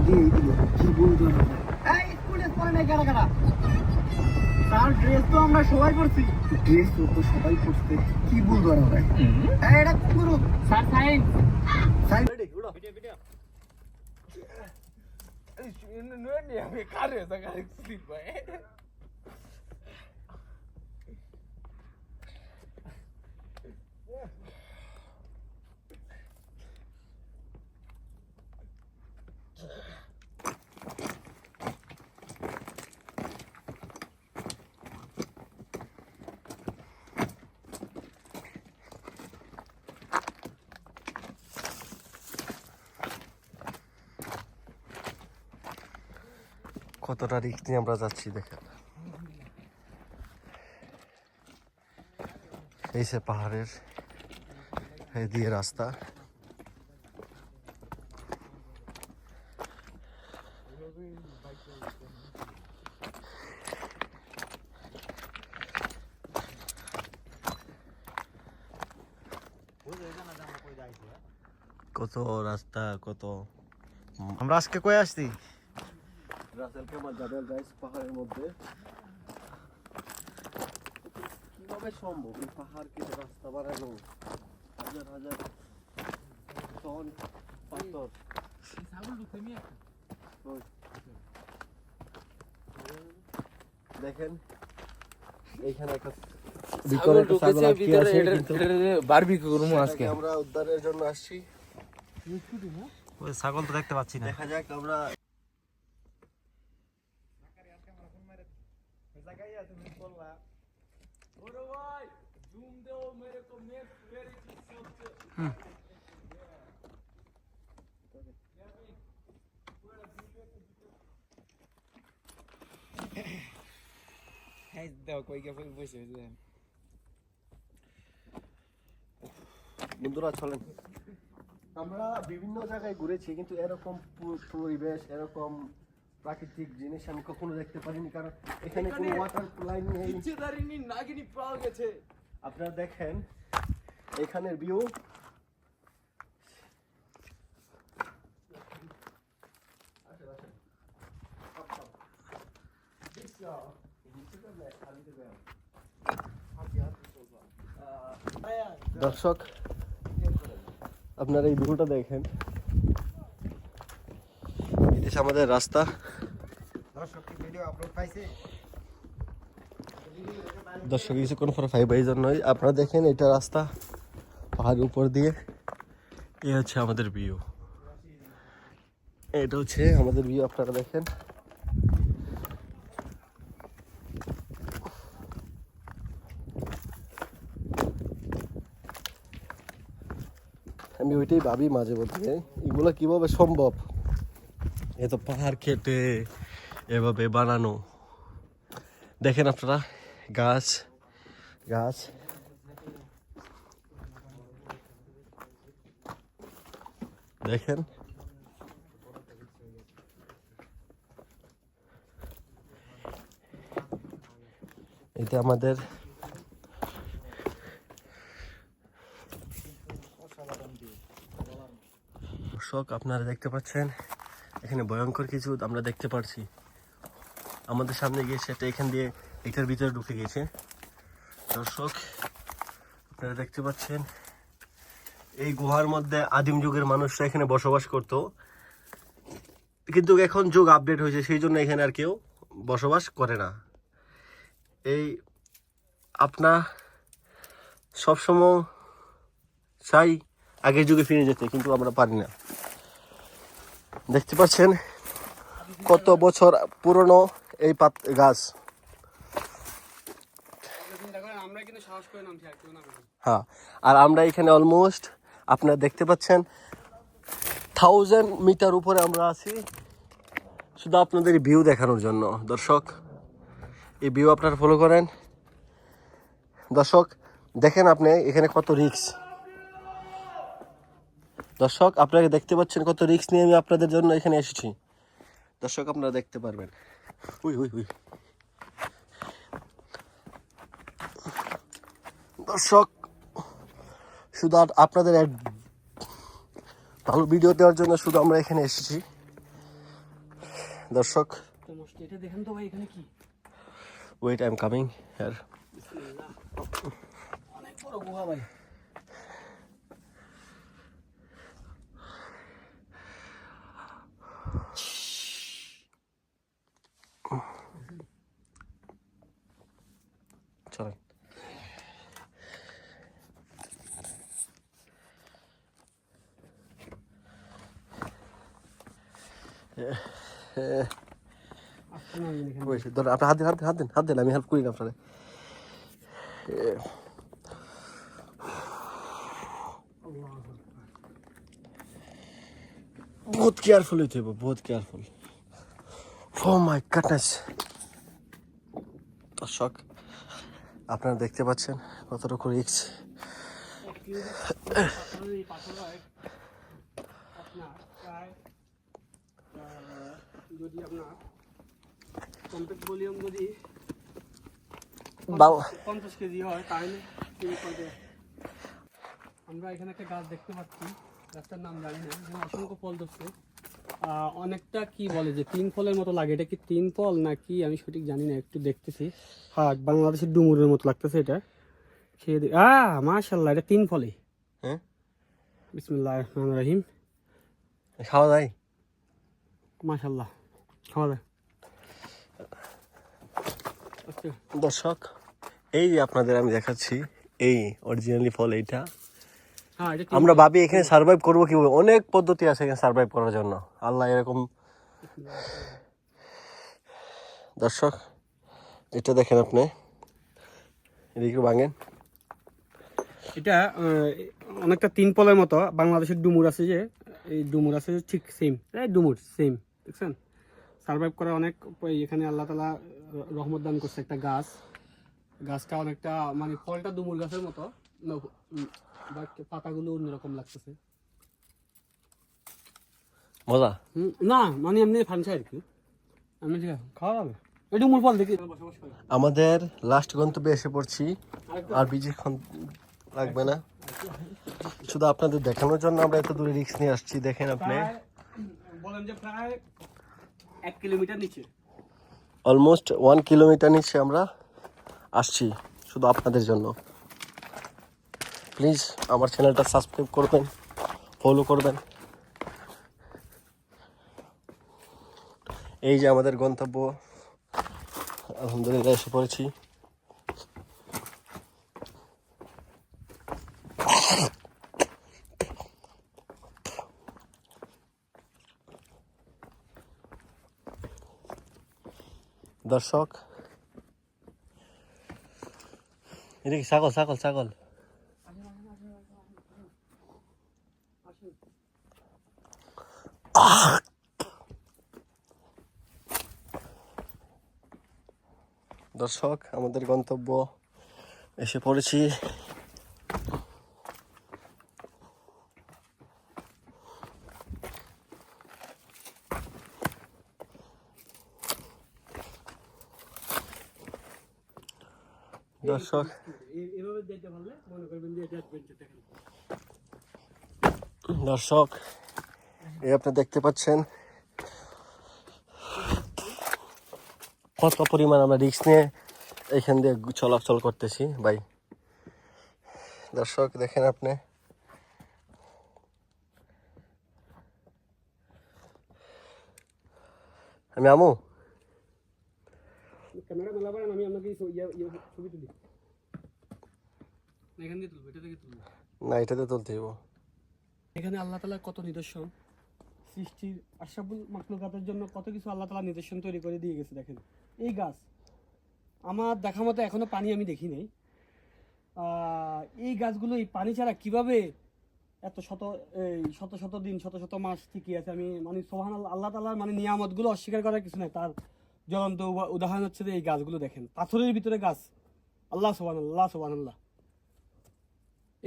দিয়ে দিল কি বলতো এই স্কুলে পড়ে নাই কারা কারা তার ড্রেস তো আমরা সবাই পড়ছি ড্রেস তো সবাই পড়ছে কি বলতো না ভাই এই এটা কোন group sir science science ready উড়ো ভিডিও ভিডিও এই নে আমি কারে সাকা স্লিপ ভাই কতটা রিস্ক নিয়ে আমরা যাচ্ছি দেখেন এই সে পাহাড়ের এই দিয়ে রাস্তা কত রাস্তা কত আমরা আজকে কই আসছি রাসেল কেমাল জাবেল গাইস পাহাড়ের মধ্যে কিভাবে সম্ভব এই পাহাড় কেটে রাস্তা বানানো হাজার হাজার টন পাথর দেখেন এইখানে একটা ভিতরে একটা ছাগল আটকে আছে কিন্তু বারবিকিউ করব আজকে আমরা উদ্ধারের জন্য আসছি ওই ছাগল তো দেখতে পাচ্ছি না দেখা যাক আমরা বন্ধুরা চলেন আমরা বিভিন্ন জায়গায় ঘুরেছি কিন্তু এরকম পরিবেশ এরকম প্রাকৃতিক জিনিস আমি কখনো দেখতে পারিনি কারণ এখানে কোনো ওয়াটার লাইন নেই নাগিনী পাওয়া গেছে আপনারা দেখেন এখানের ভিউ দর্শক আপনারা এই ভিউটা দেখেন এটা আমাদের রাস্তা দর্শক কিছুক্ষণ পর ফাইভ এই জন্যই আপনারা দেখেন এটা রাস্তা পাহাড়ের উপর দিয়ে এ হচ্ছে আমাদের ভিউ এটা হচ্ছে আমাদের ভিউ আপনারা দেখেন আমি ওইটাই ভাবি মাঝে মধ্যে এগুলো কিভাবে সম্ভব এত পাহাড় কেটে এভাবে বানানো দেখেন আপনারা গাছ গাছ দেখেন এটা আমাদের দর্শক আপনারা দেখতে পাচ্ছেন এখানে ভয়ঙ্কর কিছু আমরা দেখতে পাচ্ছি আমাদের সামনে গিয়ে সেটা এখান দিয়ে এটার ভিতরে ঢুকে গেছে দর্শক আপনারা দেখতে পাচ্ছেন এই গুহার মধ্যে আদিম যুগের মানুষরা এখানে বসবাস করত কিন্তু এখন যুগ আপডেট হয়েছে সেই জন্য এখানে আর কেউ বসবাস করে না এই আপনার সবসময় চাই আগের যুগে ফিরে যেতে কিন্তু আমরা পারি না দেখতে পাচ্ছেন কত বছর পুরনো এই গাছ হ্যাঁ আর আমরা এখানে অলমোস্ট আপনারা দেখতে পাচ্ছেন 1000 মিটার উপরে আমরা আছি শুধু আপনাদের ভিউ দেখানোর জন্য দর্শক এই ভিউ আপনারা ফলো করেন দর্শক দেখেন আপনি এখানে কত রিস্ক দর্শক আপনারা দেখতে পাচ্ছেন কত রিস্ক নিয়ে আমি আপনাদের জন্য এখানে এসেছি দর্শক আপনারা দেখতে পারবেন দর্শক শুধু আপনাদের ভালো ভিডিও দেওয়ার জন্য শুধু আমরা এখানে এসেছি দর্শক এটা দেখেন তো ভাই এখানে কি wait I am coming here. বিসমিল্লাহ, অনেক বড় গুহা ভাই। চলেন। ধর আপনি হাত দেন আমি হেল্প করি না আপনারে। বহুত কেয়ারফুল হইতে হবে, বহুত কেয়ারফুল। ও মাই গডনেস। দর্শক আপনারা দেখতে পাচ্ছেন কতটুকু রিস্ক। যদি আপনার কম্প্যাক্ট ভলিউম যদি 50 কেজি হয় তাহলে আমরা এখানে একটা গাছ দেখতে পাচ্ছি, গাছটার নাম জানি না, এখানে অসংখ্য ফল ধরছে। অনেকটা কি বলে যে 3 ফলের মতো লাগে, এটা কি 3 ফল নাকি আমি সঠিক জানি না, একটু দেখতেছি। হ্যাঁ, বাংলাদেশের ডুমুরের মতো লাগতেছে এটা, খেয়ে দিই। মাশাআল্লাহ, এটা 3 ফলই। হ্যাঁ, বিসমিল্লাহির রহমানির রহিম। খাওয়া যায়? মাশাআল্লাহ, খাওয়া যায়। আচ্ছা দর্শক এই যে আপনাদের আমি দেখাচ্ছি, এই অরিজিনালি ফল এইটা। হ্যাঁ, এটা আমরা ভাবি এখানে সার্ভাইভ করবো কিভাবে, অনেক পদ্ধতি আছে এখানে সার্ভাইভ করার জন্য। আল্লাহ এরকম। দর্শক এটা দেখেন আপনি, এদিকে ভাঙেন। এটা অনেকটা 3 ফলের মতো। বাংলাদেশের ডুমুর আছে যে, এই ডুমুর আছে ঠিক সেম, এই ডুমুর সেম, দেখছেন? সার্ভাইভ করা অনেক। এখানে আল্লাহ তাআলা রহমত দান করছে একটা গাছ। গাছটা অনেকটা মানে ফলটা ডুমুর গাছের মতো, বাট পাতাগুলো অন্যরকম লাগতেছে। মজা না মানে এমনি ফানছে আর কি, আমি ঠিক আছে খাওয়া যাবে। এই ডুমুর ফল দেখি বসবাস করে। আমাদের লাস্ট গন্তব্যে এসে পড়ছি, আর বেশিক্ষণ লাগবে না। শুধু আপনাদের দেখানোর জন্য আমরা এত দূরে রিস্ক নিয়ে আসছি। দেখেন আপনি, বলেন যে প্রায় 1 কিলোমিটার নিচে, অলমোস্ট 1 কিলোমিটার নিচে আমরা আসছি শুধু আপনাদের জন্য। প্লিজ আমার চ্যানেলটা সাবস্ক্রাইব করবেন, ফলো করবেন। এই যে আমাদের গন্তব্য, আলহামদুলিল্লাহ এসে পড়েছি। দর্শক এটা কি ছাগল? ছাগল ছাগল দর্শক আমাদের গন্তব্য এসে পড়েছি। দর্শক এভাবে দেখতে পারলে মনে করবেন যে এটা অ্যাডভেঞ্চার। দেখেন দর্শক এই আপনি দেখতে পাচ্ছেন কত পরিমাণ আমরা রিস্ক নিয়ে এখান দিয়ে চলাচল করতেছি ভাই। দর্শক দেখেন আপনি, আমি আমু ক্যামেরা মেলা পারেন, আমি আপনাকে ছবি তুলি। এখান দিয়ে তুলবো, এটা থেকে তুলবো না, এটাতে তুলতে হইব। এখানে আল্লাহ তাআলার কত নিদর্শন, সৃষ্টির আশরাফুল মাখলুকাতের জন্য কত কিছু আল্লাহ তাআলা নিদর্শন তৈরি করে দিয়ে গেছে। দেখেন এই গাছ, আমার দেখা মতো এখনো পানি আমি দেখি নাই। এই গাছগুলো এই পানি ছাড়া কিভাবে এত শত শত দিন শত শত মাস ঠিকই আছে। আমি মানে সুবহানাল্লাহ, আল্লাহ তাআলার মানে নিয়ামতগুলো অস্বীকার করার কিছু নাই। তার জ্বলন্ত উদাহরণ হচ্ছে যে এই গাছগুলো দেখেন, পাথরের ভিতরে গাছ। আল্লাহ সুবহানাল্লাহ, সুবহানাল্লাহ।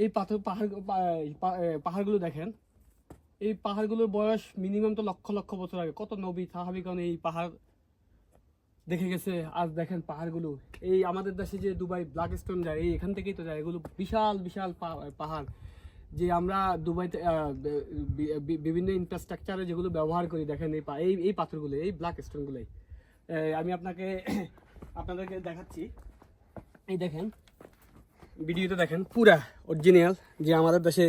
এই পাহাড়গুলো দেখেন, এই পাহাড়গুলোর বয়স মিনিমাম তো লক্ষ লক্ষ বছর আগে। কত নবী সাহাবীগণ এই পাহাড় দেখে গেছে। আজ দেখেন পাহাড়গুলো, এই আমাদের দেশে যে দুবাই ব্ল্যাক স্টোন যায়, এই এখান থেকেই তো যায়। এগুলো বিশাল বিশাল পাহাড়, যে আমরা দুবাইতে বিভিন্ন ইনফ্রাস্ট্রাকচারে যেগুলো ব্যবহার করি, দেখেন এই পাথরগুলো, এই ব্ল্যাক স্টোনগুলোই আমি আপনাদেরকে দেখাচ্ছি। এই দেখেন, ভিডিওতে দেখেন পুরা অরিজিনাল, যে আমাদের দেশে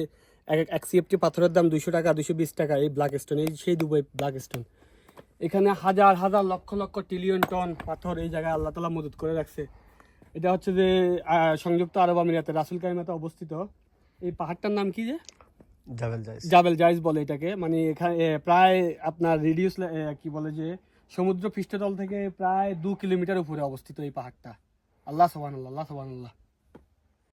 এক সিএফটি পাথরের দাম 200 টাকা 220 টাকা, এই ব্ল্যাক স্টোন, এই সেই দুবাই ব্ল্যাক স্টোন। এখানে হাজার হাজার লক্ষ লক্ষ ট্রিলিয়ন টন পাথর এই জায়গায় আল্লাহ তাআলা মজুদ করে রাখছে। এটা হচ্ছে যে সংযুক্ত আরব আমিরাতে রাসুল কারিমাতে অবস্থিত। এই পাহাড়টার নাম কি, যে জাবেল জাইজ বলে এটাকে। মানে এখানে প্রায় আপনার রেডিয়াস কি বলে যে সমুদ্র পৃষ্ঠতল থেকে প্রায় 2 কিলোমিটার উপরে অবস্থিত এই পাহাড়টা। আল্লাহ সুবহানাল্লাহ, আল্লাহ সুবহানাল্লাহ।